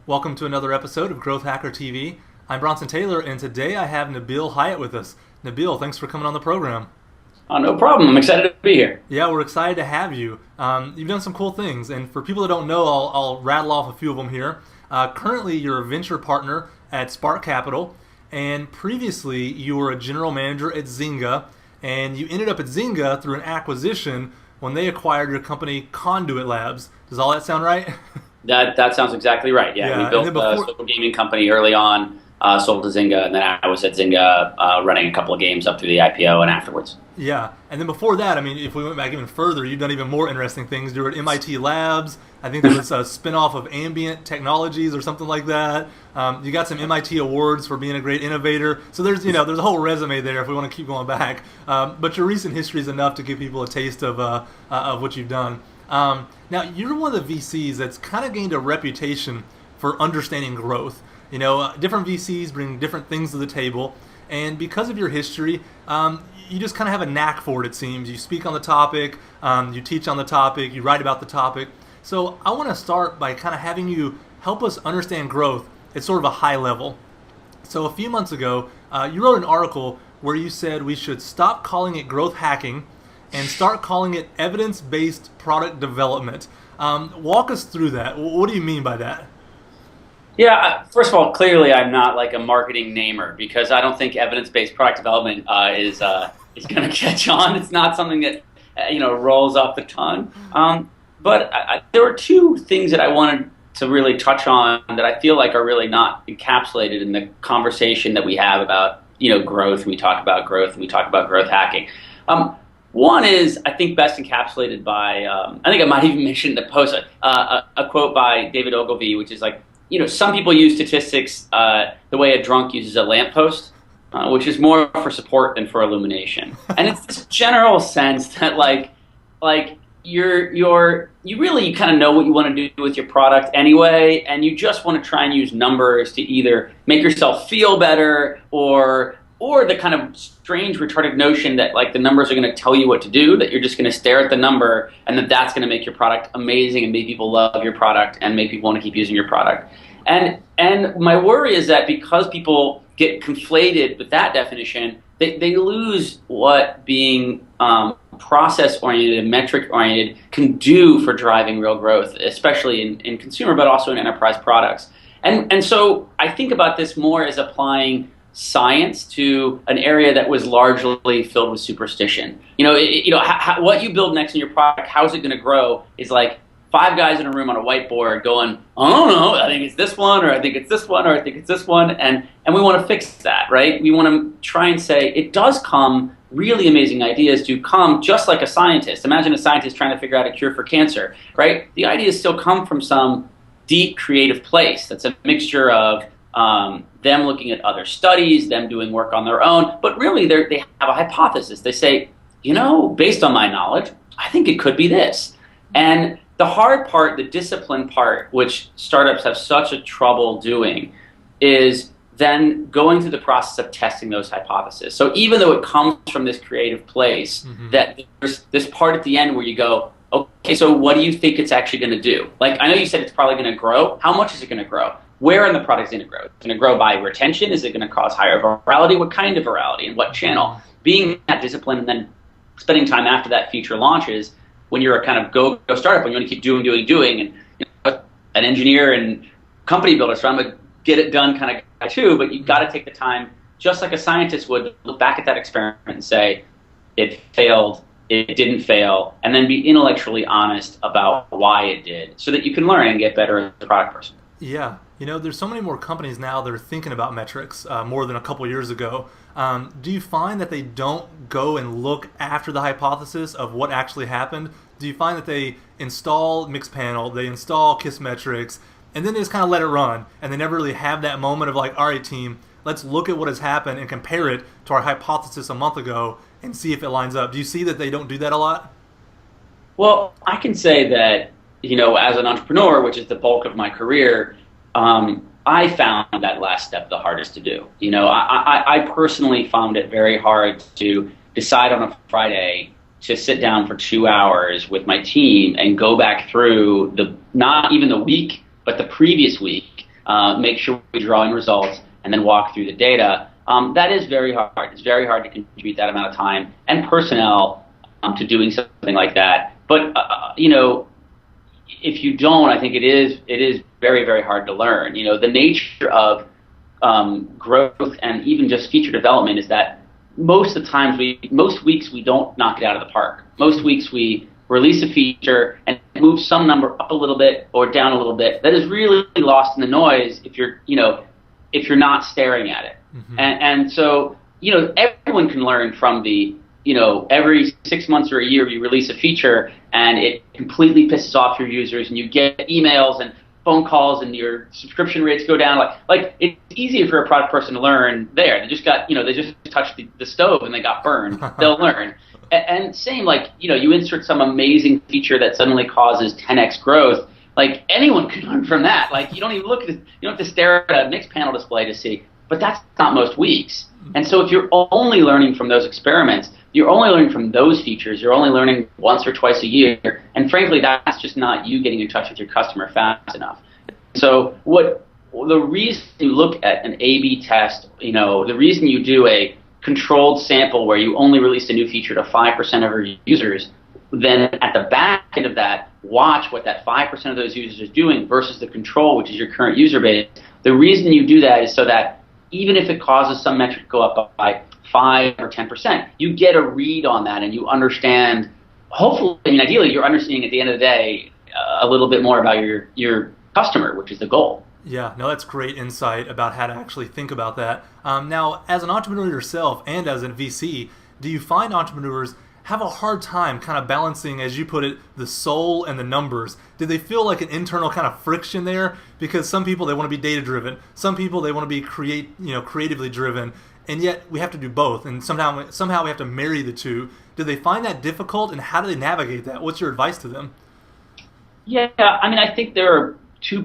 Welcome to another episode of Growth Hacker TV. I'm Bronson Taylor, and today I have Nabeel Hyatt with us. Nabeel, thanks for coming on the program. Oh, no problem. I'm excited to be here. Yeah, we're excited to have you. You've done some cool things, and for people that don't know, I'll rattle off a few of them here. Currently, you're a venture partner at Spark Capital, and previously you were a general manager at Zynga, and you ended up at Zynga through an acquisition when they acquired your company Conduit Labs. Does all that sound right? That sounds exactly right. Yeah, we built a social gaming company early on, sold to Zynga, and then I was at Zynga running a couple of games up through the IPO and afterwards. Yeah, and then before that, I mean, if we went back even further, you've done even more interesting things. You were at MIT Labs. I think there was a spinoff of Ambient Technologies or something like that. You got some MIT awards for being a great innovator. So there's a whole resume there if we want to keep going back. But your recent history is enough to give people a taste of what you've done. Now, you're one of the VCs that's kind of gained a reputation for understanding growth. Different VCs bring different things to the table, and because of your history, you just kind of have a knack for it, it seems. You speak on the topic, you teach on the topic, you write about the topic. So I want to start by kind of having you help us understand growth at sort of a high level. So a few months ago, you wrote an article where you said we should stop calling it growth hacking and start calling it evidence-based product development. Walk us through that. What do you mean by that? Yeah, first of all, clearly I'm not like a marketing namer because I don't think evidence-based product development is going to catch on. It's not something that rolls off the tongue. But there were two things that I wanted to really touch on that I feel like are really not encapsulated in the conversation that we have about growth. We talk about growth and we talk about growth hacking. One is, I think, best encapsulated by, I think I might even mention in the post, a quote by David Ogilvy, which is like, some people use statistics the way a drunk uses a lamppost, which is more for support than for illumination. And it's this general sense that you really kind of know what you want to do with your product anyway, and you just want to try and use numbers to either make yourself feel better or the kind of strange, retarded notion that the numbers are going to tell you what to do, that you're just going to stare at the number and that's going to make your product amazing and make people love your product and make people want to keep using your product. And my worry is that because people get conflated with that definition, they lose what being process-oriented and metric-oriented can do for driving real growth, especially in consumer, but also in enterprise products. And so I think about this more as applying science to an area that was largely filled with superstition. What you build next in your product, how's it going to grow, is like five guys in a room on a whiteboard going, I don't know, I think it's this one, or I think it's this one, or I think it's this one, and we want to fix that, right? We want to try and say it does come, really amazing ideas do come just like a scientist. Imagine a scientist trying to figure out a cure for cancer, right? The ideas still come from some deep creative place. That's a mixture of them looking at other studies, them doing work on their own, but really they have a hypothesis. They say, based on my knowledge, I think it could be this. And the hard part, the discipline part, which startups have such a trouble doing, is then going through the process of testing those hypotheses. So even though it comes from this creative place, that there's this part at the end where you go, okay, so what do you think it's actually going to do? I know you said it's probably going to grow. How much is it going to grow? Where in the product is it going to grow? It's going to grow by retention? Is it going to cause higher virality? What kind of virality and what channel? Being that discipline and then spending time after that feature launches, when you're a kind of go startup, when you want to keep doing, and an engineer and company builder, so I'm a get it done kind of guy too, but you've got to take the time, just like a scientist would, look back at that experiment and say, it failed, it didn't fail, and then be intellectually honest about why it did, so that you can learn and get better as a product person. Yeah. There's so many more companies now that are thinking about metrics more than a couple years ago. Do you find that they don't go and look after the hypothesis of what actually happened? Do you find that they install Mixpanel, they install Kissmetrics, and then they just kind of let it run, and they never really have that moment of all right, team, let's look at what has happened and compare it to our hypothesis a month ago and see if it lines up? Do you see that they don't do that a lot? Well, I can say that, as an entrepreneur, which is the bulk of my career, I found that last step the hardest to do. I personally found it very hard to decide on a Friday to sit down for 2 hours with my team and go back through not even the week, but the previous week, make sure we draw in results, and then walk through the data. That is very hard. It's very hard to contribute that amount of time and personnel to doing something like that. But if you don't, I think it is very, very hard to learn. The nature of growth and even just feature development is that most weeks we don't knock it out of the park. Most weeks we release a feature and move some number up a little bit or down a little bit. That is really lost in the noise if you're not staring at it. Mm-hmm. And so everyone can learn from the every 6 months or a year you release a feature and it completely pisses off your users and you get emails and phone calls and your subscription rates go down. Like it's easier for a product person to learn there. They just got, they just touched the stove and they got burned. They'll learn. And same, you insert some amazing feature that suddenly causes 10x growth. Like anyone can learn from that. Like you don't even look at it, you don't have to stare at a mixed panel display to see. But that's not most weeks. And so if you're only learning from those experiments, you're only learning from those features, you're only learning once or twice a year, and frankly, that's just not you getting in touch with your customer fast enough. So the reason you look at an A/B test, the reason you do a controlled sample where you only release a new feature to 5% of your users, then at the back end of that, watch what that 5% of those users is doing versus the control, which is your current user base. The reason you do that is so that even if it causes some metric to go up by 5 or 10%, you get a read on that and you understand, hopefully, ideally, you're understanding at the end of the day a little bit more about your customer, which is the goal. Yeah, no, that's great insight about how to actually think about that. Now, as an entrepreneur yourself and as a VC, do you find entrepreneurs have a hard time kind of balancing, as you put it, the soul and the numbers? Do they feel like an internal kind of friction there? Because some people, they want to be data driven. Some people, they want to be creatively driven. And yet we have to do both. And somehow we have to marry the two. Do they find that difficult, and how do they navigate that? What's your advice to them? Yeah, I think there are two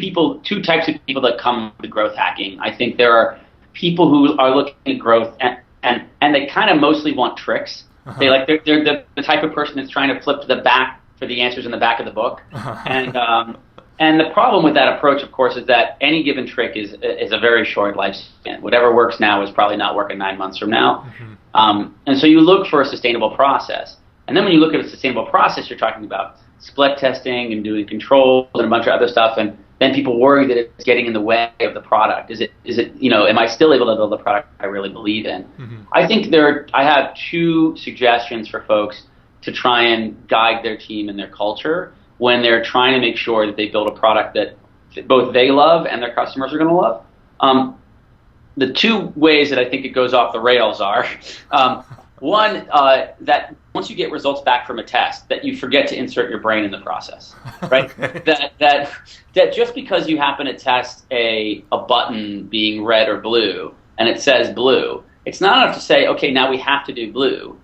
types of people that come to growth hacking. I think there are people who are looking at growth and they kind of mostly want tricks. Uh-huh. They're the type of person that's trying to flip to the back for the answers in the back of the book. Uh-huh. And the problem with that approach, of course, is that any given trick is a very short lifespan. Whatever works now is probably not working 9 months from now. Mm-hmm. And so you look for a sustainable process. And then when you look at a sustainable process, you're talking about split testing and doing controls and a bunch of other stuff. And then people worry that it's getting in the way of the product. Is it am I still able to build the product I really believe in? Mm-hmm. I think I have two suggestions for folks to try and guide their team and their culture when they're trying to make sure that they build a product that both they love and their customers are going to love. The two ways that I think it goes off the rails are, one, that once you get results back from a test, that you forget to insert your brain in the process, right? Okay. That just because you happen to test a button being red or blue and it says blue, it's not enough to say, okay, now we have to do blue.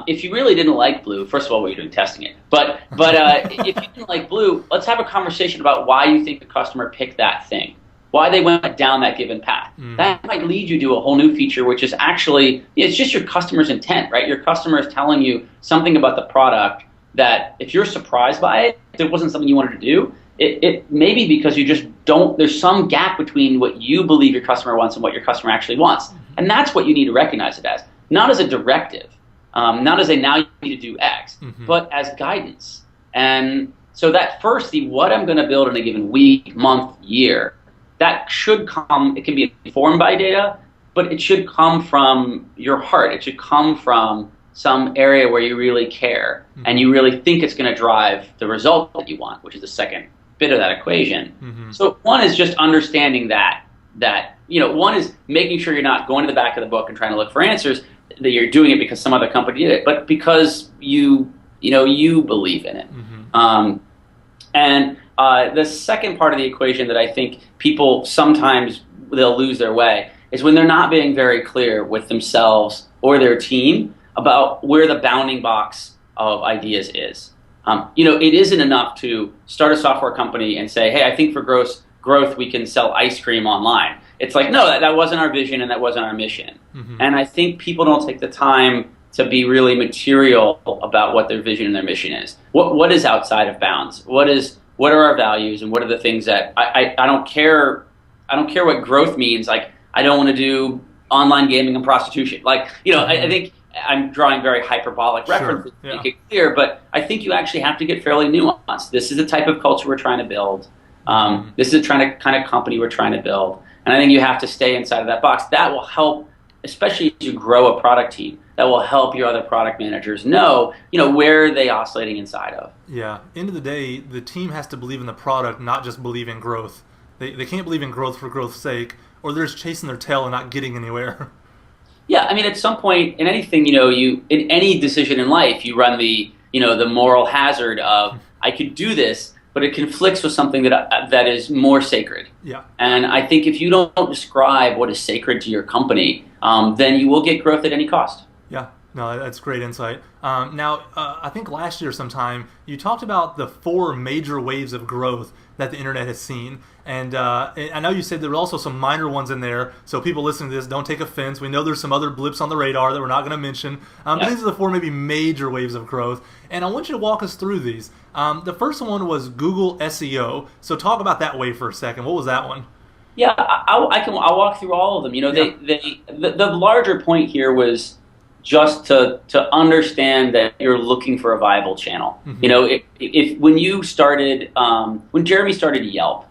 If you really didn't like blue, first of all, what are you doing testing it? But if you didn't like blue, let's have a conversation about why you think the customer picked that thing, why they went down that given path. Mm. That might lead you to a whole new feature, which is actually, it's just your customer's intent, right? Your customer is telling you something about the product that if you're surprised by it, if it wasn't something you wanted to do, it may be because you just don't, there's some gap between what you believe your customer wants and what your customer actually wants. And that's what you need to recognize it as, not as a directive. Not as a now you need to do X, mm-hmm. but as guidance. And so that first, the what I'm going to build in a given week, month, year, that should come, it can be informed by data, but it should come from your heart. It should come from some area where you really care mm-hmm. and you really think it's going to drive the result that you want, which is the second bit of that equation. Mm-hmm. So one is just understanding that one is making sure you're not going to the back of the book and trying to look for answers, that you're doing it because some other company did it, but because you believe in it. Mm-hmm. And the second part of the equation that I think people sometimes they'll lose their way is when they're not being very clear with themselves or their team about where the bounding box of ideas is. It isn't enough to start a software company and say, hey, I think for growth we can sell ice cream online. It's like, no, that wasn't our vision and that wasn't our mission. Mm-hmm. And I think people don't take the time to be really material about what their vision and their mission is. What is outside of bounds? What are our values, and what are the things that I don't care I don't care what growth means. Like, I don't want to do online gaming and prostitution. Like, I think I'm drawing very hyperbolic references to make it clear, but I think you actually have to get fairly nuanced. This is the type of culture we're trying to build. This is the kind of company we're trying to build. And I think you have to stay inside of that box. That will help, especially as you grow a product team, that will help your other product managers know, where are they oscillating inside of. Yeah. End of the day, the team has to believe in the product, not just believe in growth. They can't believe in growth for growth's sake, or they're just chasing their tail and not getting anywhere. Yeah, I mean, at some point in anything, in any decision in life, you run the moral hazard of, I could do this, but it conflicts with something that is more sacred. Yeah. And I think if you don't describe what is sacred to your company, then you will get growth at any cost. Yeah. No, that's great insight. Now, I think last year sometime, you talked about the 4 major waves of growth that the internet has seen. And I know you said there were also some minor ones in there, so people listening to this, don't take offense. We know there's some other blips on the radar that we're not going to mention. But these are the 4 maybe major waves of growth. And I want you to walk us through these. The first one was Google SEO. So talk about that wave for a second. What was that one? Yeah, I'll walk through all of them. The larger point here was just to understand that you're looking for a viable channel. If when you started, when Jeremy started Yelp,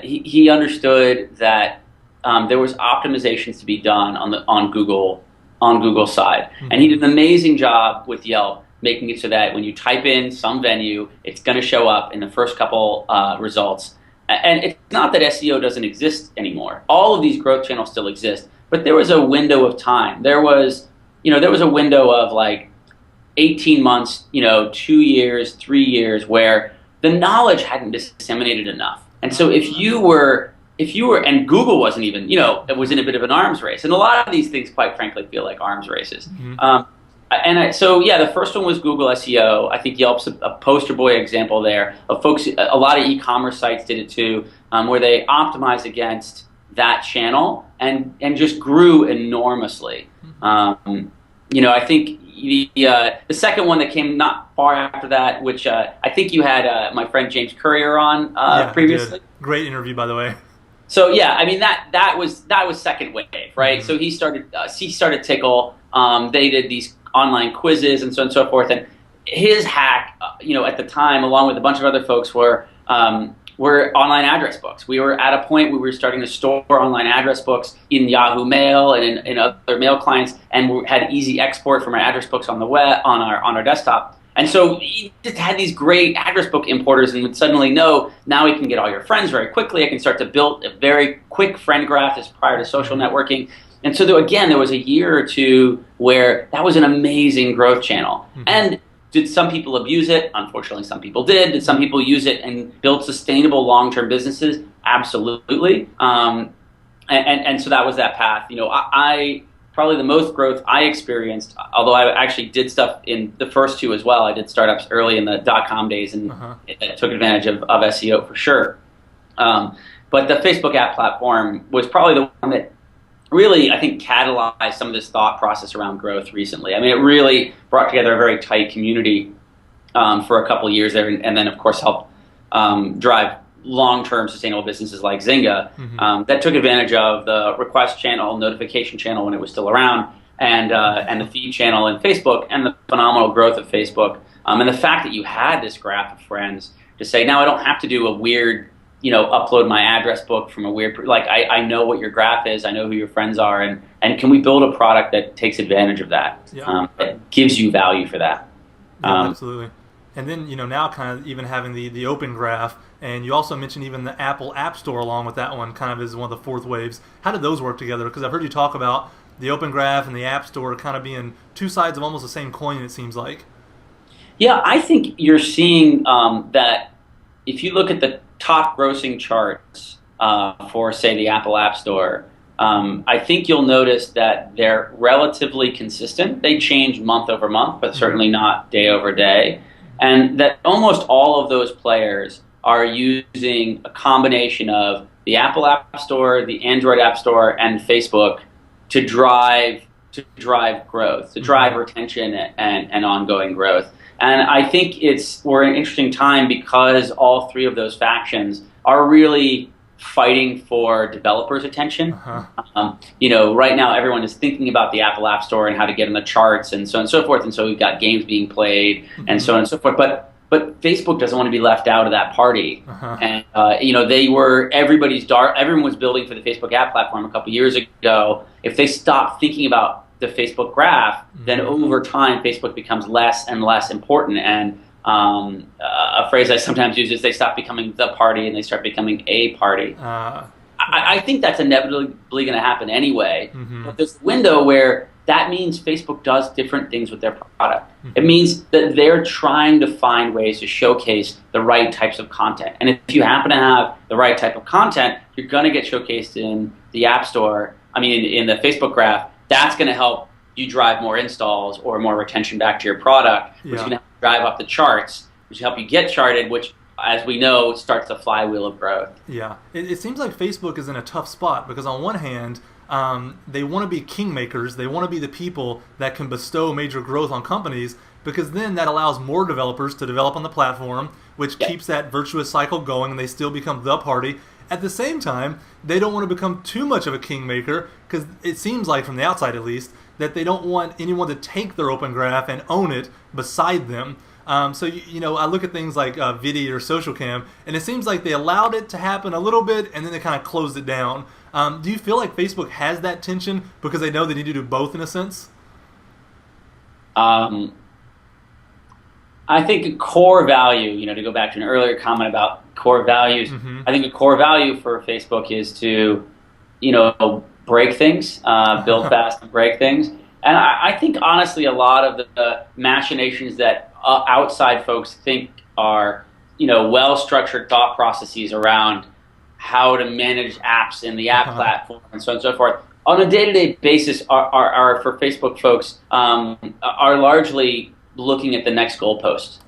he understood that there was optimizations to be done on Google's side, and he did an amazing job with Yelp, making it so that when you type in some venue, it's going to show up in the first couple results. And it's not that SEO doesn't exist anymore. All of these growth channels still exist, but there was a window of time. There was a window of like 18 months, 2 years, 3 years, where the knowledge hadn't disseminated enough. And so if you were, and Google wasn't even, it was in a bit of an arms race. And a lot of these things, quite frankly, feel like arms races. The first one was Google SEO. I think Yelp's a poster boy example there of folks. A lot of e-commerce sites did it too, where they optimized against that channel and just grew enormously. I think the second one that came not far after that, which I think you had my friend James Courier on previously. Great interview, by the way. So I mean that was second wave, right? So he started Tickle. They did these online quizzes and so on and so forth. And his hack, at the time, along with a bunch of other folks, were online address books. We were at a point where we were starting to store online address books in Yahoo Mail and in other mail clients, and we had easy export from our address books on the web on our desktop. And so he just had these great address book importers, and would suddenly know, now we can get all your friends very quickly. I can start to build a very quick friend graph as prior to social networking. And so there was a year or two where that was an amazing growth channel. And did some people abuse it? Unfortunately, some people did. Did some people use it and build sustainable long-term businesses? Absolutely. And so that was that path. I probably the most growth I experienced, although I actually did stuff in the first 2 as well. I did startups early in the .com days and took advantage of SEO for sure. But the Facebook app platform was probably the one that really, I think, catalyzed some of this thought process around growth recently. I mean, it really brought together a very tight community for a couple of years there, and then, of course, helped drive long-term sustainable businesses like Zynga that took advantage of the request channel, notification channel when it was still around, and the feed channel in Facebook, and the phenomenal growth of Facebook, and the fact that you had this graph of friends to say, now I don't have to do a weird, upload my address book from a weird, I know what your graph is, I know who your friends are, and can we build a product that takes advantage of that, that gives you value for that? Absolutely. And then, now kind of even having the open graph, and you also mentioned even the Apple App Store along with that one kind of is one of the 4th waves. How did those work together? Because I've heard you talk about the open graph and the App Store kind of being 2 sides of almost the same coin, it seems like. Yeah, I think you're seeing that if you look at the top grossing charts for, say, the Apple App Store, I think you'll notice that they're relatively consistent. They change month over month, but certainly not day over day. And that almost all of those players are using a combination of the Apple App Store, the Android App Store, and Facebook to drive growth, to drive retention and ongoing growth. And I think we're in an interesting time because all 3 of those factions are really fighting for developers' attention. Uh-huh. Right now everyone is thinking about the Apple App Store and how to get in the charts and so on and so forth. And so we've got games being played and so on and so forth. But Facebook doesn't want to be left out of that party. Uh-huh. And everyone was building for the Facebook app platform a couple years ago. If they stop thinking about the Facebook graph, then over time Facebook becomes less and less important. And a phrase I sometimes use is they stop becoming the party and they start becoming a party. I think that's inevitably going to happen anyway. But there's a window where that means Facebook does different things with their product. It means that they're trying to find ways to showcase the right types of content. And if you happen to have the right type of content, you're going to get showcased in the App Store, in the Facebook graph. That's going to help you drive more installs or more retention back to your product, which is going to drive up the charts, which help you get charted, which, as we know, starts the flywheel of growth. Yeah. It seems like Facebook is in a tough spot because on one hand, they want to be kingmakers. They want to be the people that can bestow major growth on companies because then that allows more developers to develop on the platform, which keeps that virtuous cycle going and they still become the party. At the same time, they don't want to become too much of a kingmaker because it seems like, from the outside at least, that they don't want anyone to take their open graph and own it beside them. So I look at things like Vidi or SocialCam, and it seems like they allowed it to happen a little bit, and then they kind of closed it down. Do you feel like Facebook has that tension because they know they need to do both in a sense? I think a core value, to go back to an earlier comment about core values, I think a core value for Facebook is to, break things, build fast and break things. And I think, honestly, a lot of the machinations that outside folks think are, well-structured thought processes around how to manage apps in the app platform and so on and so forth, on a day-to-day basis are for Facebook folks, are largely looking at the next goalpost.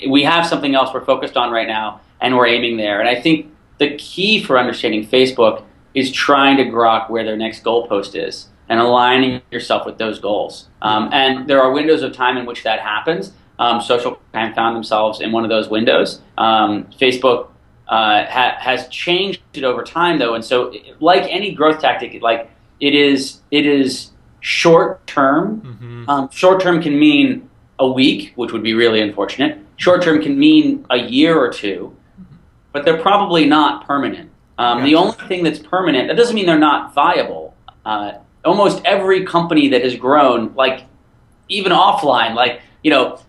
We have something else we're focused on right now, and we're aiming there. And I think the key for understanding Facebook is trying to grok where their next goalpost is and aligning yourself with those goals. And there are windows of time in which that happens. SocialCam found themselves in one of those windows. Facebook has changed it over time, though, and so like any growth tactic, it is short term. Short term can mean a week, which would be really unfortunate. Short term can mean a year or two, but they're probably not permanent. The only thing that's permanent, that doesn't mean they're not viable. Almost every company that has grown, even offline,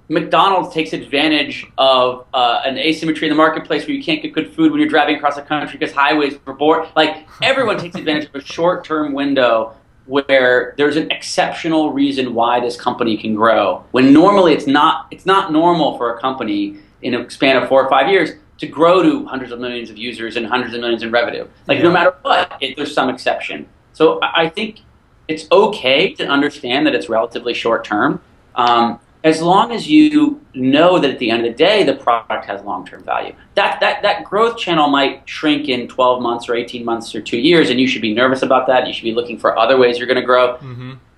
McDonald's takes advantage of an asymmetry in the marketplace where you can't get good food when you're driving across the country because highways are bored. Everyone takes advantage of a short-term window where there's an exceptional reason why this company can grow. When normally it's not normal for a company in a span of 4 or 5 years to grow to hundreds of millions of users and hundreds of millions in revenue. No matter what, there's some exception. So I think it's okay to understand that it's relatively short-term. As long as you know that at the end of the day, the product has long-term value. That growth channel might shrink in 12 months or 18 months or 2 years, and you should be nervous about that. You should be looking for other ways you're going to grow.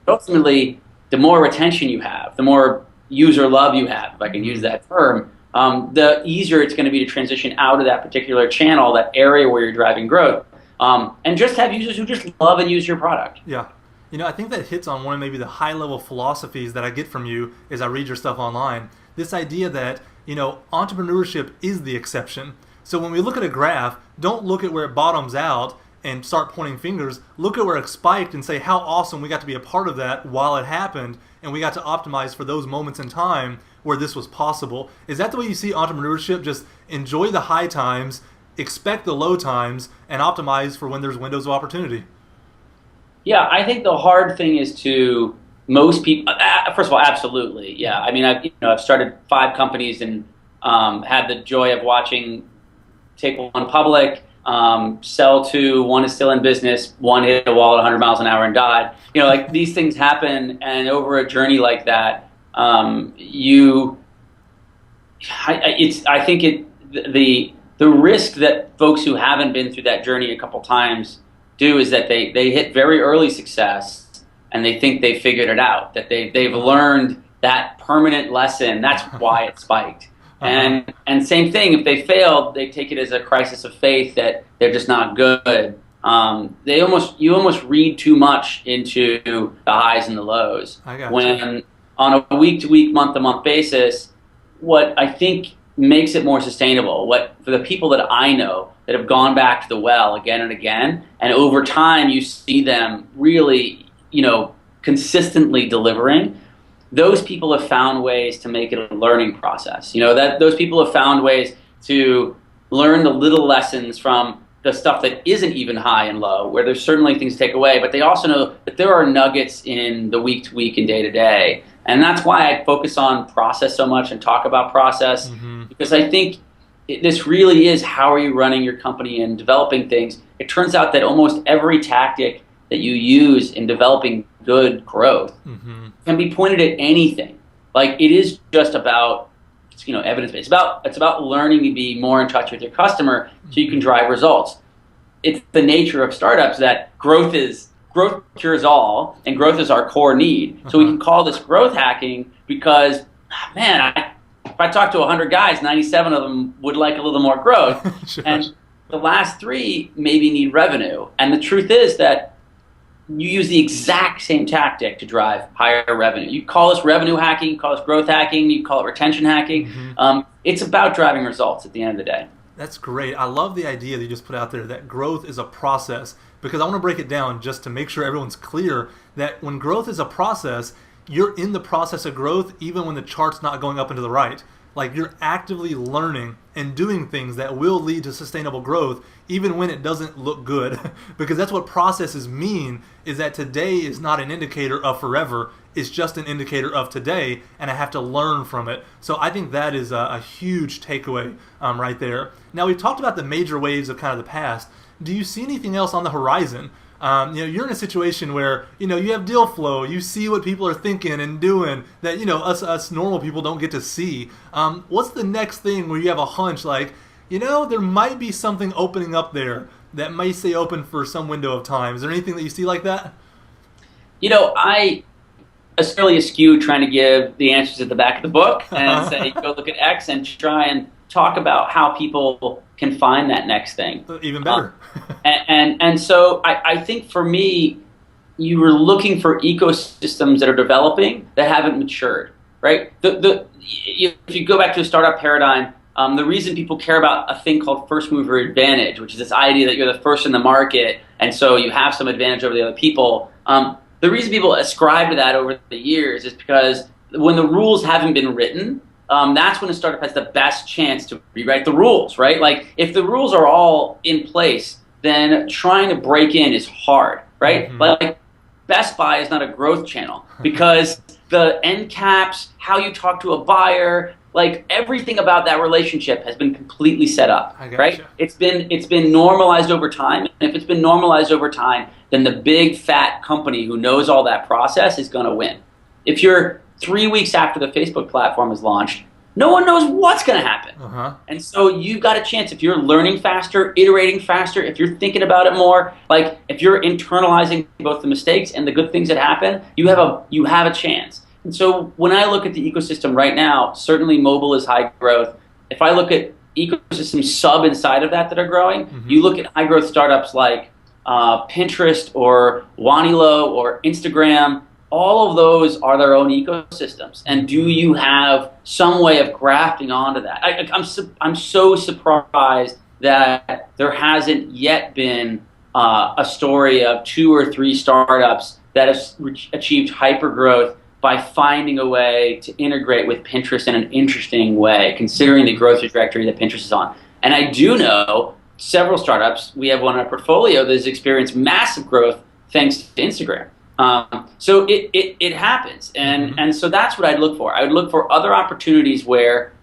But ultimately, the more retention you have, the more user love you have, if I can use that term, the easier it's going to be to transition out of that particular channel, that area where you're driving growth, and just have users who just love and use your product. Yeah. I think that hits on one of maybe the high-level philosophies that I get from you as I read your stuff online. This idea that, entrepreneurship is the exception. So when we look at a graph, don't look at where it bottoms out and start pointing fingers. Look at where it spiked and say how awesome we got to be a part of that while it happened, and we got to optimize for those moments in time where this was possible. Is that the way you see entrepreneurship? Just enjoy the high times, expect the low times, and optimize for when there's windows of opportunity? Yeah, I think the hard thing is to most people. First of all, absolutely, yeah. I've started 5 companies and had the joy of watching take one public, sell 2. One is still in business. One hit a wall at 100 miles an hour and died. These things happen, and over a journey like that, the risk that folks who haven't been through that journey a couple times do is that they hit very early success and they think they figured it out, that they've learned that permanent lesson. That's why it spiked. And same thing, if they failed, they take it as a crisis of faith that they're just not good. You almost read too much into the highs and the lows. I got when you. On a week-to-week, month-to-month basis, what I think makes it more sustainable, what for the people that I know that have gone back to the well again and again, and over time you see them really, consistently delivering. Those people have found ways to make it a learning process. That those people have found ways to learn the little lessons from the stuff that isn't even high and low, where there's certainly things to take away, but they also know that there are nuggets in the week to week and day to day. And that's why I focus on process so much and talk about process, because I think this really is how are you running your company and developing things. It turns out that almost every tactic that you use in developing good growth can be pointed at anything. Like, it is just about evidence-based. It's about learning to be more in touch with your customer so you can drive results. It's the nature of startups that growth cures all, and growth is our core need. So we can call this growth hacking because, if I talk to 100 guys, 97 of them would like a little more growth. Sure. And the last 3 maybe need revenue. And the truth is that you use the exact same tactic to drive higher revenue. You call this revenue hacking, you call this growth hacking, you call it retention hacking. It's about driving results at the end of the day. That's great. I love the idea that you just put out there that growth is a process, because I want to break it down just to make sure everyone's clear that when growth is a process, you're in the process of growth even when the chart's not going up and to the right. Like, you're actively learning and doing things that will lead to sustainable growth even when it doesn't look good. Because that's what processes mean, is that today is not an indicator of forever. It's just an indicator of today, and I have to learn from it. So I think that is a huge takeaway right there. Now, we've talked about the major waves of kind of the past. Do you see anything else on the horizon? You're in a situation where, you have deal flow, you see what people are thinking and doing that, us normal people don't get to see. What's the next thing where you have a hunch like, there might be something opening up there that may stay open for some window of time? Is there anything that you see like that? I necessarily eschew trying to give the answers at the back of the book and say, go look at X and try and talk about how people can find that next thing. Even better. And so I think for me, you were looking for ecosystems that are developing that haven't matured, right? If you go back to a startup paradigm, the reason people care about a thing called first mover advantage, which is this idea that you're the first in the market, and so you have some advantage over the other people. The reason people ascribe to that over the years is because when the rules haven't been written, that's when a startup has the best chance to rewrite the rules, right? Like, if the rules are all in place, then trying to break in is hard, right? Like, Best Buy is not a growth channel because the end caps, how you talk to a buyer, like, everything about that relationship has been completely set up, right? You. It's been normalized over time. And if it's been normalized over time, then the big fat company who knows all that process is going to win. If you're 3 weeks after the Facebook platform is launched, no one knows what's going to happen. And so you've got a chance. If you're learning faster, iterating faster, if you're thinking about it more, like if you're internalizing both the mistakes and the good things that happen, you have a chance. And so when I look at the ecosystem right now, certainly mobile is high growth. If I look at ecosystems sub inside of that are growing, you look at high growth startups like Pinterest or Wanilo or Instagram. All of those are their own ecosystems. And do you have some way of grafting onto that? I'm so surprised that there hasn't yet been a story of 2 or 3 startups that have achieved hypergrowth by finding a way to integrate with Pinterest in an interesting way, considering the growth trajectory that Pinterest is on. And I do know several startups, we have one in our portfolio that has experienced massive growth thanks to Instagram. So it happens, and so that's what I'd look for. I would look for other opportunities where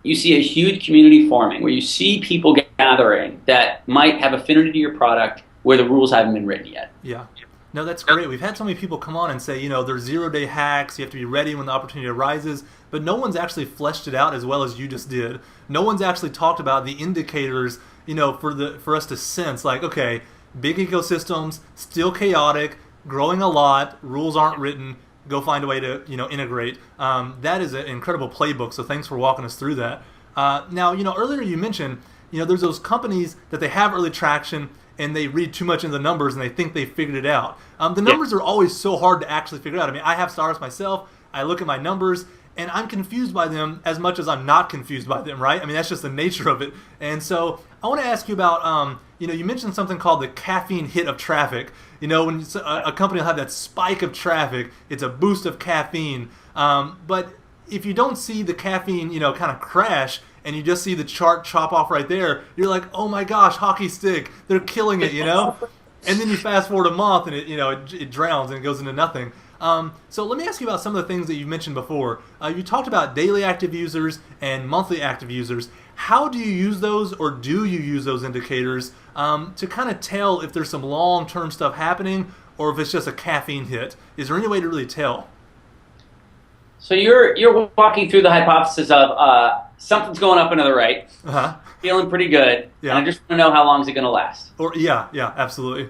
you see a huge community forming, where you see people gathering that might have affinity to your product, where the rules haven't been written yet. Yeah. No, that's great. We've had so many people come on and say, there's 0-day hacks, you have to be ready when the opportunity arises, but no one's actually fleshed it out as well as you just did. No one's actually talked about the indicators, for us to sense, like, okay, big ecosystems, still chaotic, growing a lot, rules aren't written, go find a way to integrate. That is an incredible playbook. So thanks for walking us through that. Now, earlier you mentioned, there's those companies that they have early traction and they read too much into the numbers and they think they figured it out. The numbers are always so hard to actually figure out. I mean, I have startups myself. I look at my numbers and I'm confused by them as much as I'm not confused by them, right? I mean, that's just the nature of it. And so I want to ask you about, you mentioned something called the caffeine hit of traffic. When a company will have that spike of traffic, it's a boost of caffeine. But if you don't see the caffeine, kind of crash, and you just see the chart chop off right there, you're like, oh my gosh, hockey stick, they're killing it, And then you fast forward a month and it drowns and it goes into nothing. So let me ask you about some of the things that you mentioned before. You talked about daily active users and monthly active users. How do you use those, or do you use those indicators to kind of tell if there's some long-term stuff happening or if it's just a caffeine hit? Is there any way to really tell? So you're walking through the hypothesis of something's going up and to the right, feeling pretty good, and I just want to know how long is it going to last. Or yeah, absolutely.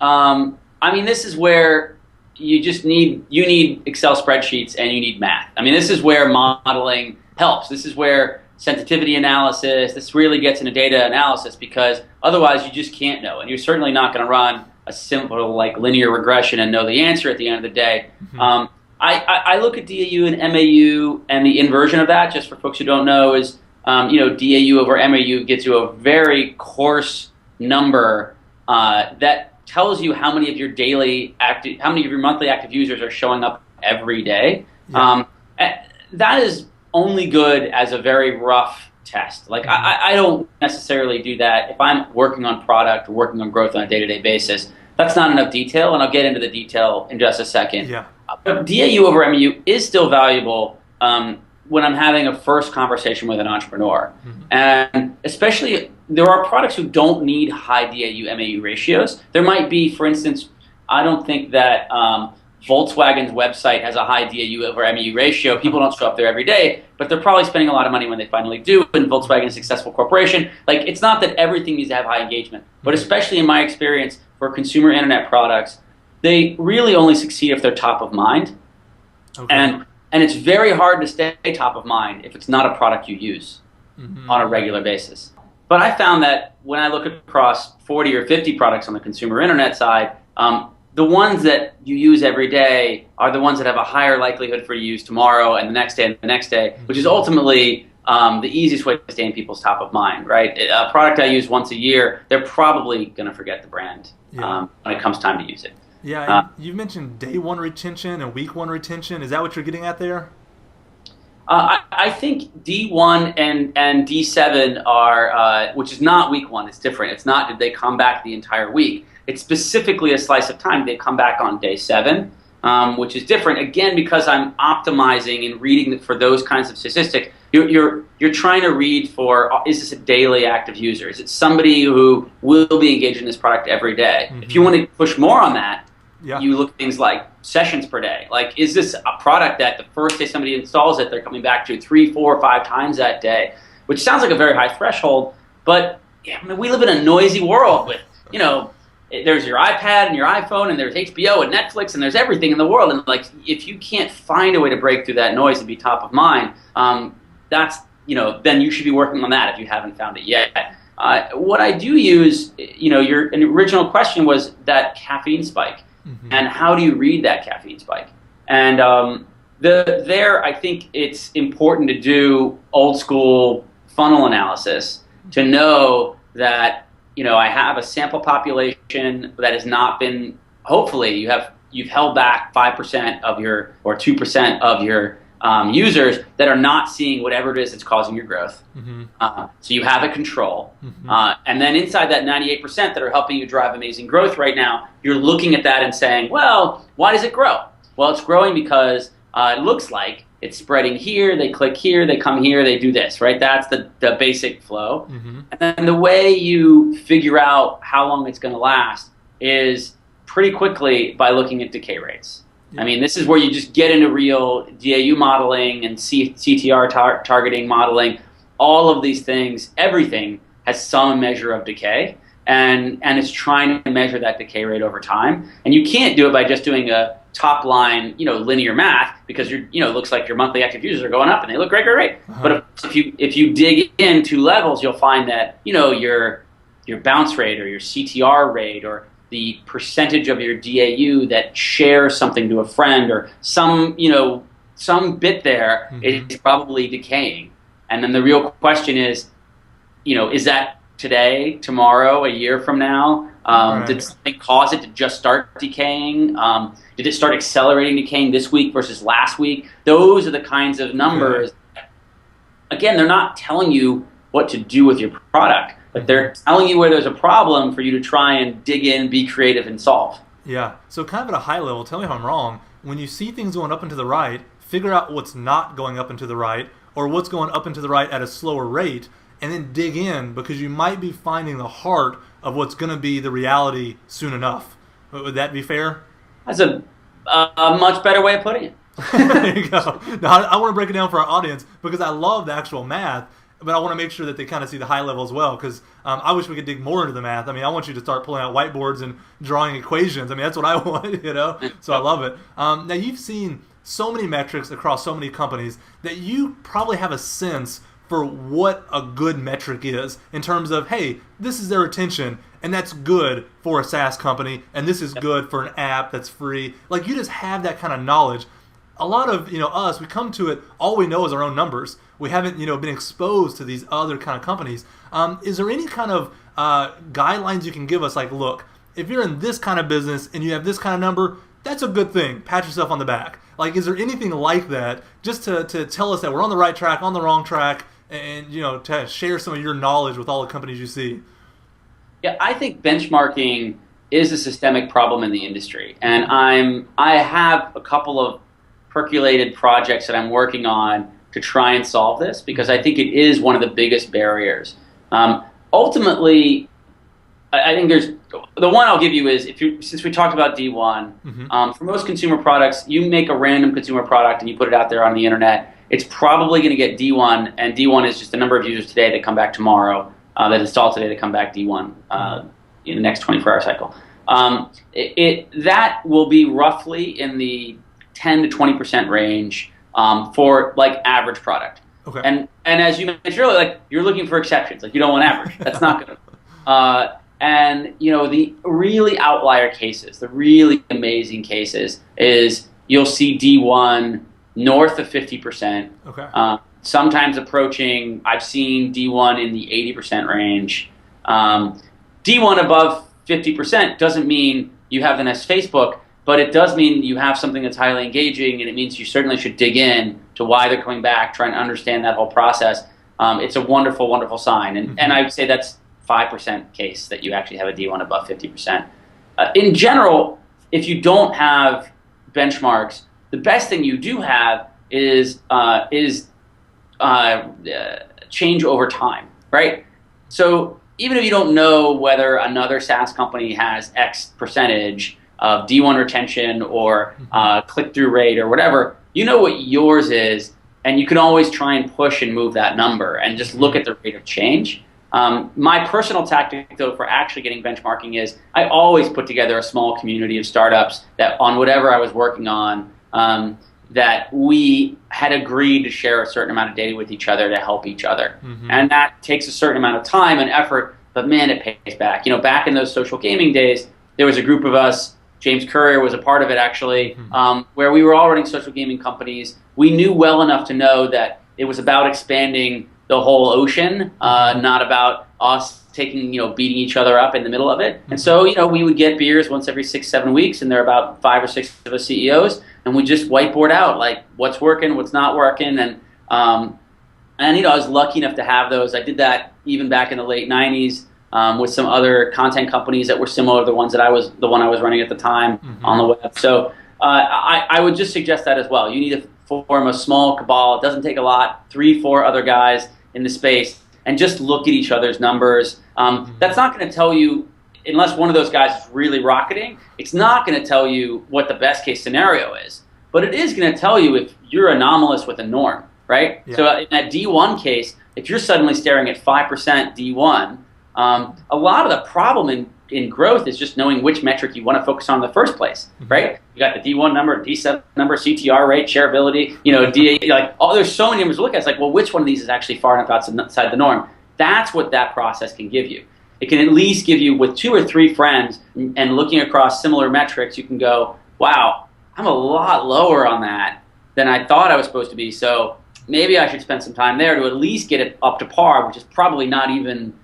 I mean, this is where you need Excel spreadsheets and you need math. I mean, this is where modeling helps. This is where sensitivity analysis, this really gets into data analysis, because otherwise you just can't know. And you're certainly not going to run a simple linear regression and know the answer at the end of the day. Mm-hmm. I look at DAU and MAU, and the inversion of that, just for folks who don't know, is DAU over MAU gets you a very coarse number that tells you how many of your monthly active users are showing up every day. Yeah. That is only good as a very rough test. I don't necessarily do that if I'm working on product or working on growth on a day-to-day basis. That's not enough detail, and I'll get into the detail in just a second. Yeah. But DAU over MAU is still valuable when I'm having a first conversation with an entrepreneur. Mm-hmm. And especially, there are products who don't need high DAU MAU ratios. There might be, for instance, I don't think that Volkswagen's website has a high DAU over MAU ratio. People don't show up there every day, but they're probably spending a lot of money when they finally do, and Volkswagen is a successful corporation. It's not that everything needs to have high engagement, but especially in my experience for consumer internet products, they really only succeed if they're top of mind. Okay. And it's very hard to stay top of mind if it's not a product you use on a regular basis. But I found that when I look across 40 or 50 products on the consumer internet side, the ones that you use every day are the ones that have a higher likelihood for you to use tomorrow and the next day and the next day, which is ultimately the easiest way to stay in people's top of mind, right? A product I use once a year, they're probably going to forget the brand when it comes time to use it. Yeah, you mentioned day one retention and week one retention. Is that what you're getting at there? I think D1 and D7 are, which is not week one, it's different. It's not did they come back the entire week. It's specifically a slice of time. They come back on day 7, which is different. Again, because I'm optimizing and reading for those kinds of statistics. You're trying to read for, is this a daily active user? Is it somebody who will be engaged in this product every day? Mm-hmm. If you want to push more on that, you look at things like sessions per day. Is this a product that the first day somebody installs it, they're coming back to 3, 4, 5 times that day? Which sounds like a very high threshold, but we live in a noisy world with, there's your iPad and your iPhone, and there's HBO and Netflix, and there's everything in the world. And if you can't find a way to break through that noise and be top of mind, that's then you should be working on that if you haven't found it yet. What I do use, your original question was that caffeine spike, and how do you read that caffeine spike? And I think it's important to do old school funnel analysis to know that I have a sample population that has not been. Hopefully, you've held back 5% of your or 2% of your users that are not seeing whatever it is that's causing your growth. So you have a control. And then inside that 98% that are helping you drive amazing growth right now, you're looking at that and saying, well, why does it grow? Well, it's growing because it looks like it's spreading here, they click here, they come here, they do this, right? That's the basic flow. And then the way you figure out how long it's going to last is pretty quickly by looking at decay rates. I mean, this is where you just get into real DAU modeling and CTR targeting modeling. All of these things, everything has some measure of decay. and it's trying to measure that decay rate over time. And you can't do it by just doing a top line, linear math, because it looks like your monthly active users are going up and they look great, great, great. But if you dig in 2 levels, you'll find that your bounce rate or your CTR rate or the percentage of your DAU that shares something to a friend or some bit there is probably decaying. And then the real question is that today, tomorrow, a year from now? Did something cause it to just start decaying? Did it start accelerating decaying this week versus last week? Those are the kinds of numbers. Again, they're not telling you what to do with your product, but they're telling you where there's a problem for you to try and dig in, be creative, and solve. Yeah. So kind of at a high level, tell me if I'm wrong, when you see things going up and to the right, figure out what's not going up and to the right, or what's going up and to the right at a slower rate, and then dig in, because you might be finding the heart of what's going to be the reality soon enough. Would that be fair? That's a much better way of putting it. There you go. Now, I want to break it down for our audience because I love the actual math, but I want to make sure that they kind of see the high level as well, because I wish we could dig more into the math. I mean, I want you to start pulling out whiteboards and drawing equations. I mean, that's what I want, So I love it. Now, you've seen so many metrics across so many companies that you probably have a sense for what a good metric is in terms of, hey, this is their retention, and that's good for a SaaS company, and this is good for an app that's free. Like, you just have that kind of knowledge. A lot of us, we come to it, all we know is our own numbers. We haven't been exposed to these other kind of companies. Is there any kind of guidelines you can give us? Like, look, if you're in this kind of business and you have this kind of number, that's a good thing. Pat yourself on the back. Like, is there anything like that just to tell us that we're on the right track, on the wrong track, and to share some of your knowledge with all the companies you see? Yeah, I think benchmarking is a systemic problem in the industry, and I have a couple of percolated projects that I'm working on to try and solve this, because I think it is one of the biggest barriers. Ultimately, I think there's the one I'll give you is, since we talked about D1, for most consumer products, you make a random consumer product and you put it out there on the internet, it's probably going to get D1, and D1 is just the number of users today that come back tomorrow, that install today that come back D1 in the next 24-hour cycle. That will be roughly in the 10 to 20% range for like average product. Okay. And as you mentioned earlier, like, you're looking for exceptions. Like, you don't want average. That's not good. And the really outlier cases, the really amazing cases, is you'll see D1 north of 50%. Okay. Sometimes approaching, I've seen D1 in the 80% range. D1 above 50% doesn't mean you have the next Facebook, but it does mean you have something that's highly engaging, and it means you certainly should dig in to why they're coming back, try and understand that whole process. It's a wonderful, wonderful sign. And I would say that's 5% case that you actually have a D1 above 50%. In general, if you don't have benchmarks, the best thing you do have is change over time, right? So even if you don't know whether another SaaS company has X percentage of D1 retention or click-through rate or whatever, you know what yours is, and you can always try and push and move that number and just look at the rate of change. My personal tactic, though, for actually getting benchmarking is I always put together a small community of startups that on whatever I was working on, that we had agreed to share a certain amount of data with each other to help each other. And that takes a certain amount of time and effort, but man, it pays back. Back in those social gaming days, there was a group of us, James Courier was a part of it actually, where we were all running social gaming companies. We knew well enough to know that it was about expanding the whole ocean, not about us beating each other up in the middle of it. And so, we would get beers once every 6-7 weeks, and there are about 5 or 6 of us CEOs, and we just whiteboard out like what's working, what's not working, and I was lucky enough to have those. I did that even back in the late '90s with some other content companies that were similar to the one I was running at the time on the web. So I would just suggest that as well. You need to form a small cabal. It doesn't take a lot. 3-4 other guys in the space, and just look at each other's numbers. That's not going to tell you, unless one of those guys is really rocketing, it's not going to tell you what the best case scenario is. But it is going to tell you if you're anomalous with a norm, right? Yeah. So in that D1 case, if you're suddenly staring at 5% D1, A lot of the problem in growth is just knowing which metric you want to focus on in the first place, right? You got the D1 number, D7 number, CTR rate, shareability, DA, like, oh, there's so many numbers to look at. It's like, well, which one of these is actually far enough outside the norm? That's what that process can give you. It can at least give you, with 2 or 3 friends and looking across similar metrics, you can go, wow, I'm a lot lower on that than I thought I was supposed to be. So maybe I should spend some time there to at least get it up to par, which is probably not even,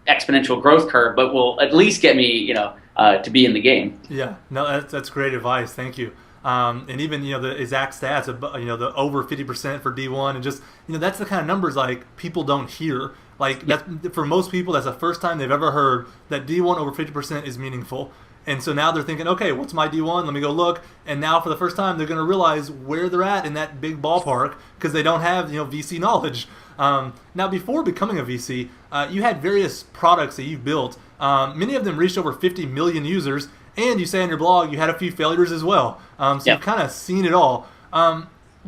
exponential growth curve, but will at least get me, to be in the game. Yeah, no, that's great advice. Thank you. And even the exact stats of the over 50% for D1, and just that's the kind of numbers like people don't hear. Like that's, for most people, that's the first time they've ever heard that D1 over 50% is meaningful. And so now they're thinking, okay, what's my D1? Let me go look. And now for the first time, they're going to realize where they're at in that big ballpark because they don't have VC knowledge. Now, before becoming a VC, you had various products that you've built. Many of them reached over 50 million users. And you say on your blog you had a few failures as well. So you've kind of seen it all.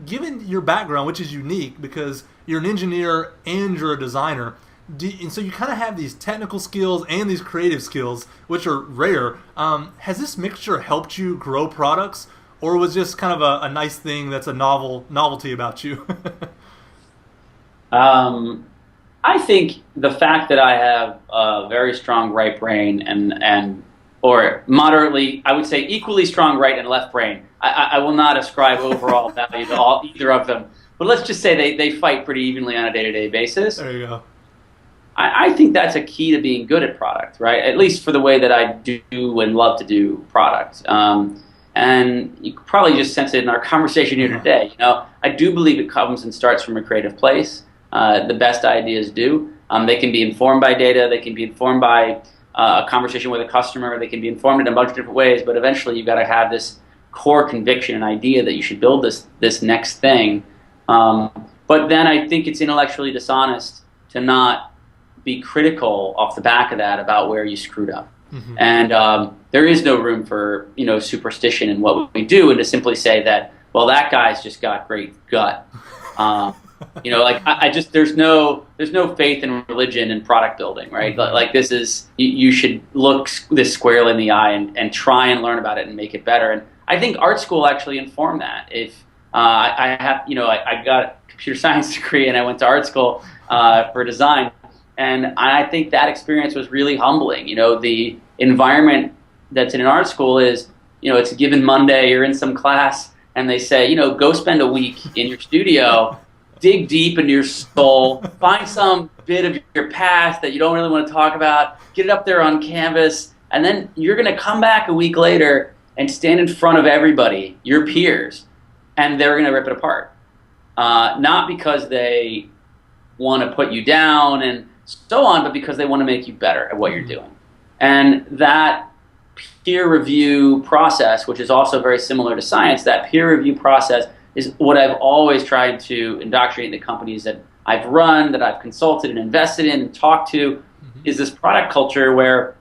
Given your background, which is unique because you're an engineer and you're a designer, and so you kind of have these technical skills and these creative skills, which are rare. Has this mixture helped you grow products, or was just kind of a nice thing that's a novelty about you? I think the fact that I have a very strong right brain or moderately, I would say equally strong right and left brain. I will not ascribe overall value to either of them. But let's just say they fight pretty evenly on a day-to-day basis. There you go. I think that's a key to being good at product, right? At least for the way that I do and love to do product. And you could probably just sense it in our conversation here today. I do believe it comes and starts from a creative place. The best ideas do. They can be informed by data. They can be informed by a conversation with a customer. They can be informed in a bunch of different ways. But eventually, you've got to have this core conviction and idea that you should build this next thing. But then I think it's intellectually dishonest to not be critical off the back of that about where you screwed up. Mm-hmm. And there is no room for superstition in what we do, and to simply say that, well, that guy's just got great gut. There's no faith in religion and product building, right? Mm-hmm. Like this is, you should look this squarely in the eye and try and learn about it and make it better. And I think art school actually informed that. If I got a computer science degree and I went to art school for design, and I think that experience was really humbling. The environment that's in an art school is, it's a given Monday, you're in some class, and they say, go spend a week in your studio, dig deep into your soul, find some bit of your past that you don't really want to talk about, get it up there on canvas, and then you're going to come back a week later and stand in front of everybody, your peers, and they're going to rip it apart. Not because they want to put you down and so on, but because they want to make you better at what you're doing. And that peer review process, which is also very similar to science, that peer review process is what I've always tried to indoctrinate in the companies that I've run, that I've consulted and invested in and talked to, is this product culture where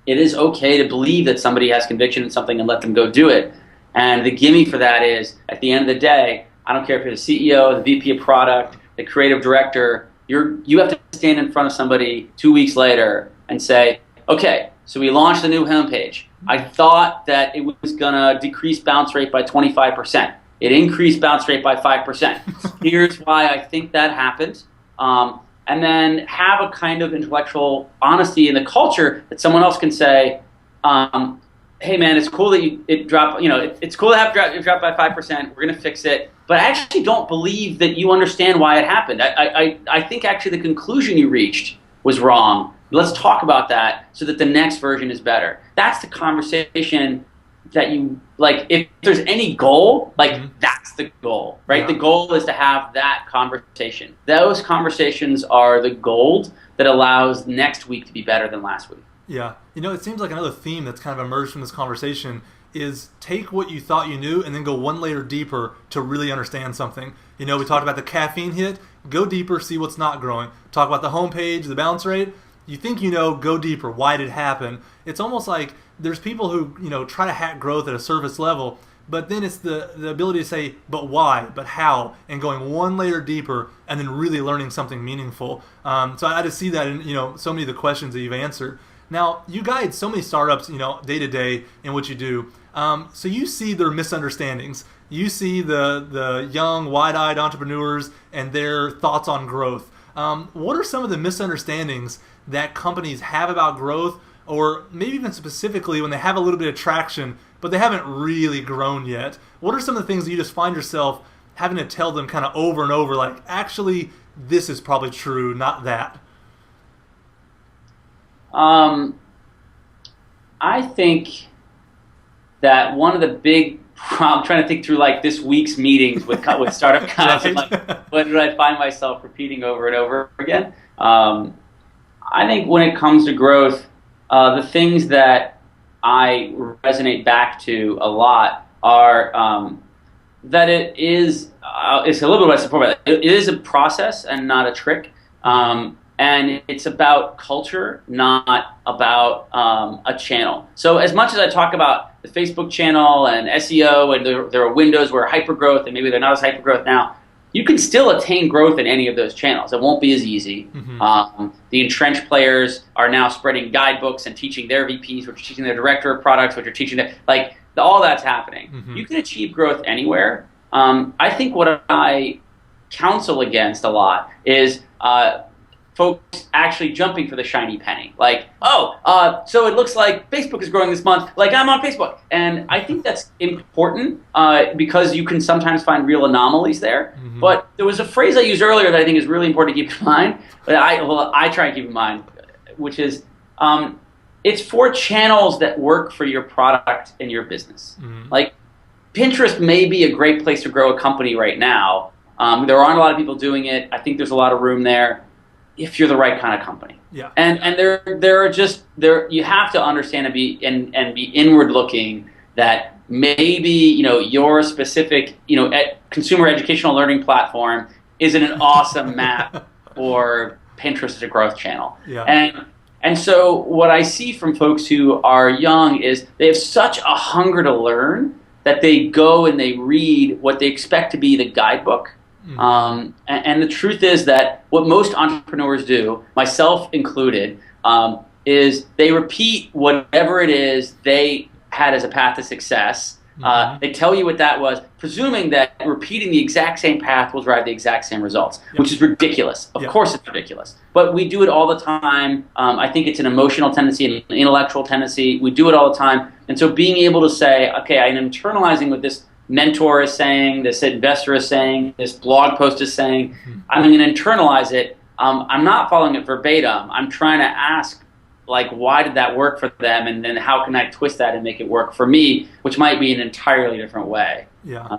it is okay to believe that somebody has conviction in something and let them go do it. And the gimme for that is, at the end of the day, I don't care if you're the CEO, the VP of product, the creative director, you have to stand in front of somebody 2 weeks later and say, okay, so we launched a new homepage. I thought that it was going to decrease bounce rate by 25%. It increased bounce rate by 5%. Here's why I think that happened. And then have a kind of intellectual honesty in the culture that someone else can say, hey man, it's cool that it dropped. It's cool to have it dropped by 5%. We're gonna fix it, but I actually don't believe that you understand why it happened. I think actually the conclusion you reached was wrong. Let's talk about that so that the next version is better. That's the conversation that you like. If there's any goal, that's the goal, right? Yeah. The goal is to have that conversation. Those conversations are the gold that allows next week to be better than last week. Yeah. It seems like another theme that's kind of emerged from this conversation is take what you thought you knew and then go one layer deeper to really understand something. We talked about the caffeine hit. Go deeper, see what's not growing. Talk about the homepage, the bounce rate. You think go deeper. Why did it happen? It's almost like there's people who, try to hack growth at a surface level, but then it's the ability to say, but why, but how, and going one layer deeper, and then really learning something meaningful. So I just see that in so many of the questions that you've answered. Now, you guide so many startups, day to day in what you do. So you see their misunderstandings. You see the young, wide-eyed entrepreneurs and their thoughts on growth. What are some of the misunderstandings that companies have about growth, or maybe even specifically when they have a little bit of traction, but they haven't really grown yet? What are some of the things that you just find yourself having to tell them kind of over and over, like, actually, this is probably true, not that? I think that one of the big I'm trying to think through like this week's meetings with startup guys. Right. Like, what did I find myself repeating over and over again? I think when it comes to growth, the things that I resonate back to a lot are that it's a little bit what I support. It is a process and not a trick. And it's about culture, not about a channel. So as much as I talk about the Facebook channel and SEO, and there are windows where hypergrowth, and maybe they're not as hypergrowth now, you can still attain growth in any of those channels. It won't be as easy. Mm-hmm. The entrenched players are now spreading guidebooks and teaching their VPs, which are teaching their director of products, which are teaching their, all that's happening. Mm-hmm. You can achieve growth anywhere. I think what I counsel against a lot is folks actually jumping for the shiny penny. So it looks like Facebook is growing this month, like I'm on Facebook. And I think that's important because you can sometimes find real anomalies there. Mm-hmm. But there was a phrase I used earlier that I think is really important to keep in mind, but I try and keep in mind, which is it's for channels that work for your product and your business. Mm-hmm. Like Pinterest may be a great place to grow a company right now. There aren't a lot of people doing it. I think there's a lot of room there, if you're the right kind of company. Yeah. And there are you have to understand and be inward looking that maybe your specific consumer educational learning platform isn't an awesome map for Pinterest as a growth channel. Yeah. And so what I see from folks who are young is they have such a hunger to learn that they go and they read what they expect to be the guidebook. Mm-hmm. And the truth is that what most entrepreneurs do, myself included, is they repeat whatever it is they had as a path to success. Mm-hmm. They tell you what that was, presuming that repeating the exact same path will drive the exact same results, which is ridiculous. Of course it's ridiculous. But we do it all the time. I think it's an emotional tendency, an intellectual tendency. We do it all the time. And so being able to say, okay, I'm internalizing what this mentor is saying, this investor is saying, this blog post is saying, I'm going to internalize it. I'm not following it verbatim. I'm trying to ask, why did that work for them? And then how can I twist that and make it work for me, which might be an entirely different way. Yeah.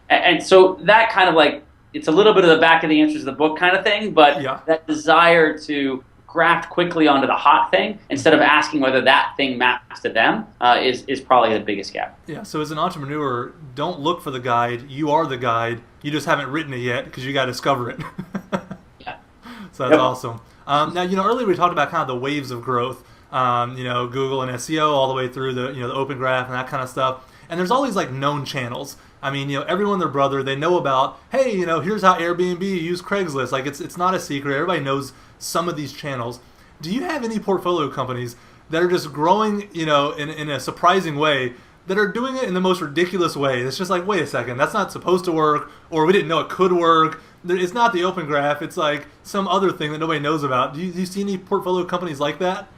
And so that kind of it's a little bit of the back of the answers of the book kind of thing, but that desire to graft quickly onto the hot thing instead of asking whether that thing maps to them is probably the biggest gap. Yeah, so as an entrepreneur, don't look for the guide. You are the guide. You just haven't written it yet because you got to discover it. Yeah. So that's awesome. Now, earlier we talked about kind of the waves of growth, Google and SEO all the way through the Open Graph and that kind of stuff. And there's all these known channels. I mean, everyone and their brother, they know about, hey, here's how Airbnb used Craigslist. It's not a secret. Everybody knows some of these channels. Do you have any portfolio companies that are just growing, in a surprising way, that are doing it in the most ridiculous way? It's just like, wait a second, that's not supposed to work, or we didn't know it could work. It's not the Open Graph. It's like some other thing that nobody knows about. Do you see any portfolio companies like that?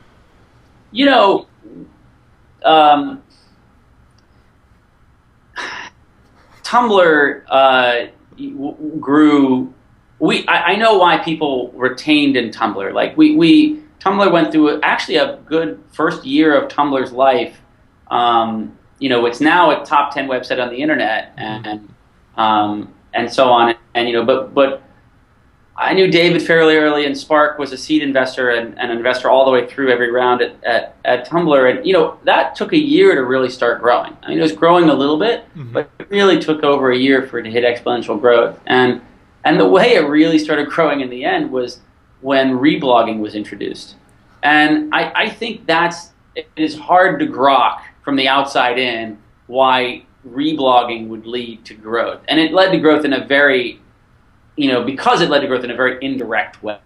Tumblr grew. I know why people retained in Tumblr. Tumblr went through actually a good first year of Tumblr's life. It's now a top 10 website on the internet, and so on. And but I knew David fairly early, and Spark was a seed investor and an investor all the way through every round at Tumblr. And that took a year to really start growing. I mean, it was growing a little bit, but it really took over a year for it to hit exponential growth. And the way it really started growing in the end was when reblogging was introduced. And I think it is hard to grok from the outside in why reblogging would lead to growth. And it led to growth in a very, because it led to growth in a very indirect way.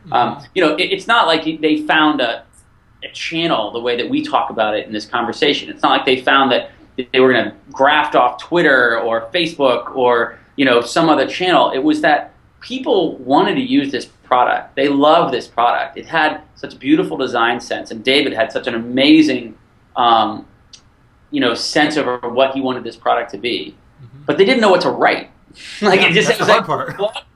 It's not like they found a channel the way that we talk about it in this conversation. It's not like they found that they were going to graft off Twitter or Facebook or, some other channel. It was that people wanted to use this product. They loved this product. It had such beautiful design sense, and David had such an amazing, sense over what he wanted this product to be. But they didn't know what to write. It was like a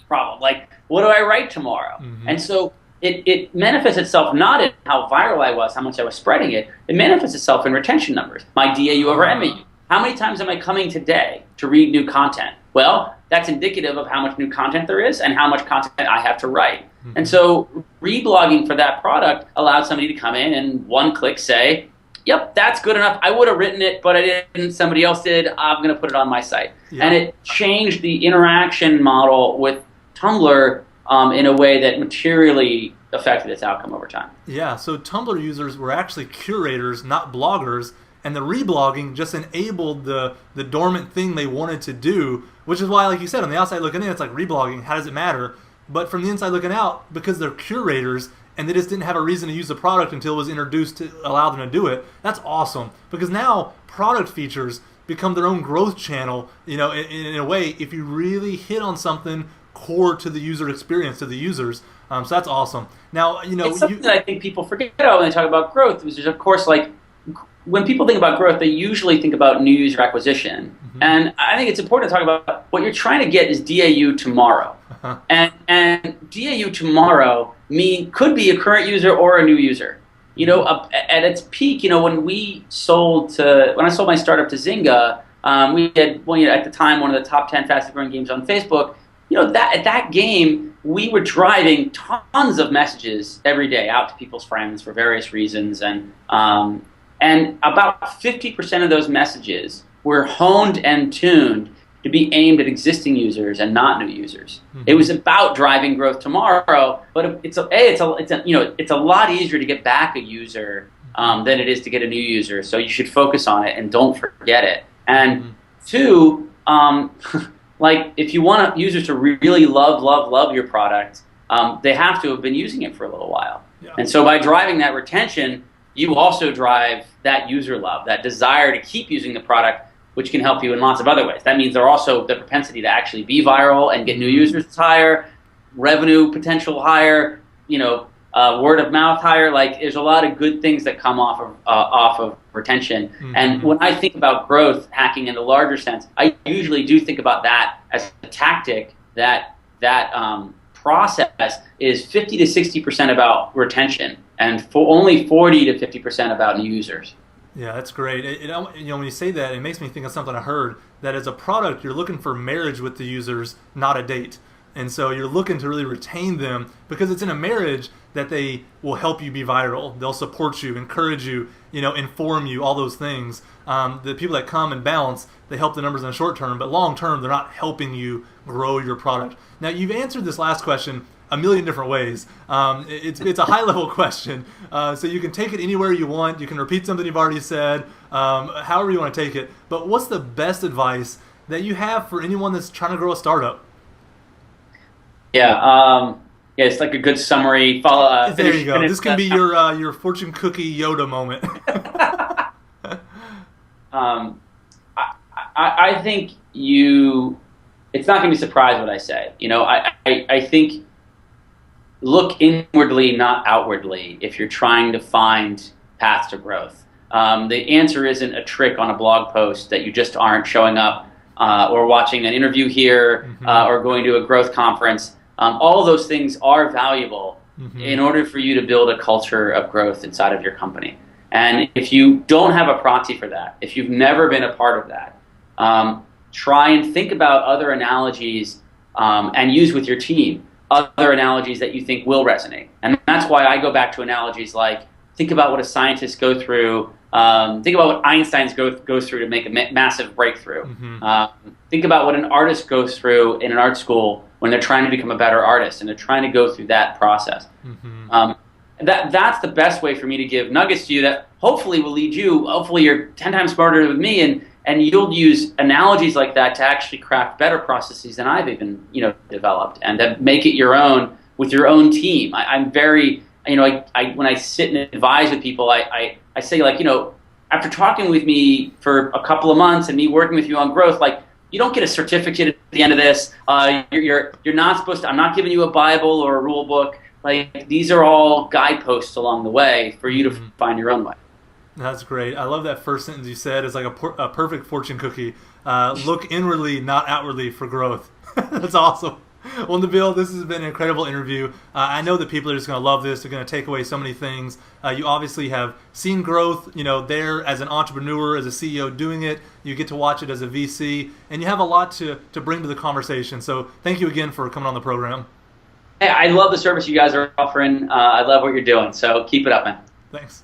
problem. Like, what do I write tomorrow? And so it manifests itself not in how viral I was, how much I was spreading it. It manifests itself in retention numbers. My DAU over MAU. How many times am I coming today to read new content? Well, that's indicative of how much new content there is and how much content I have to write. And so reblogging for that product allowed somebody to come in and one click say, yep, that's good enough. I would have written it, but I didn't. Somebody else did. I'm going to put it on my site. Yeah. And it changed the interaction model with Tumblr in a way that materially affected its outcome over time. Yeah, so Tumblr users were actually curators, not bloggers, and the reblogging just enabled the dormant thing they wanted to do, which is why, like you said, on the outside looking in, it's like reblogging, how does it matter? But from the inside looking out, because they're curators and they just didn't have a reason to use the product until it was introduced to allow them to do it, that's awesome. Because now product features become their own growth channel, in a way, if you really hit on something core to the user experience, to the users. So that's awesome. Now, it's something that I think people forget about when they talk about growth, which is, of course, like, when people think about growth, they usually think about new user acquisition. And I think it's important to talk about what you're trying to get is DAU tomorrow. And DAU tomorrow could be a current user or a new user. At its peak, when I sold my startup to Zynga, we had, at the time, one of the top 10 fastest growing games on Facebook. At that game, we were driving tons of messages every day out to people's friends for various reasons, and about 50% of those messages were honed and tuned to be aimed at existing users and not new users. It was about driving growth tomorrow, but it's a lot easier to get back a user than it is to get a new user. So you should focus on it and don't forget it. And two, like, if you want users to really love your product, they have to have been using it for a little while. Yeah. And so by driving that retention, you also drive that user love, that desire to keep using the product, which can help you in lots of other ways. That means they're also the propensity to actually be viral and get new users is higher, revenue potential higher, word of mouth higher. Like, there's a lot of good things that come off of retention. And when I think about growth hacking in the larger sense, I usually do think about that as a tactic. That process is 50 to 60% about retention, and only 40 to 50% about new users. Yeah, that's great. When you say that, it makes me think of something I heard, that as a product, you're looking for marriage with the users, not a date. And so you're looking to really retain them because it's in a marriage that they will help you be viral. They'll support you, encourage you, inform you, all those things. The people that come and bounce, they help the numbers in the short term, but long term, they're not helping you grow your product. Now, you've answered this last question a million different ways. It's a high-level question, so you can take it anywhere you want. You can repeat something you've already said, however you want to take it. But what's the best advice that you have for anyone that's trying to grow a startup? Yeah, it's like a good summary. There you go. This can be your fortune cookie Yoda moment. I think it's not going to be surprised what I say. I think look inwardly, not outwardly, if you're trying to find paths to growth. The answer isn't a trick on a blog post that you just aren't showing up or watching an interview here or going to a growth conference. All those things are valuable in order for you to build a culture of growth inside of your company. And if you don't have a proxy for that, if you've never been a part of that, try and think about other analogies and use with your team other analogies that you think will resonate. And that's why I go back to analogies like, think about what a scientist go through, think about what Einstein goes through to make a massive breakthrough. Think about what an artist goes through in an art school when they're trying to become a better artist and they're trying to go through that process. That's the best way for me to give nuggets to you that hopefully will lead you. Hopefully you're 10 times smarter than me And you'll use analogies like that to actually craft better processes than I've even, developed, and to make it your own with your own team. I'm very, I when I sit and advise with people, I say, like, after talking with me for a couple of months and me working with you on growth, like, you don't get a certificate at the end of this. You're not supposed to. I'm not giving you a Bible or a rule book. Like, these are all guideposts along the way for you to find your own way. That's great. I love that first sentence you said. It's like a perfect fortune cookie. Look inwardly, not outwardly, for growth. That's awesome. Well, Nabeel, this has been an incredible interview. I know that people are just going to love this. They're going to take away so many things. You obviously have seen growth, there as an entrepreneur, as a CEO doing it. You get to watch it as a VC, and you have a lot to bring to the conversation. So thank you again for coming on the program. Hey, I love the service you guys are offering. I love what you're doing. So keep it up, man. Thanks.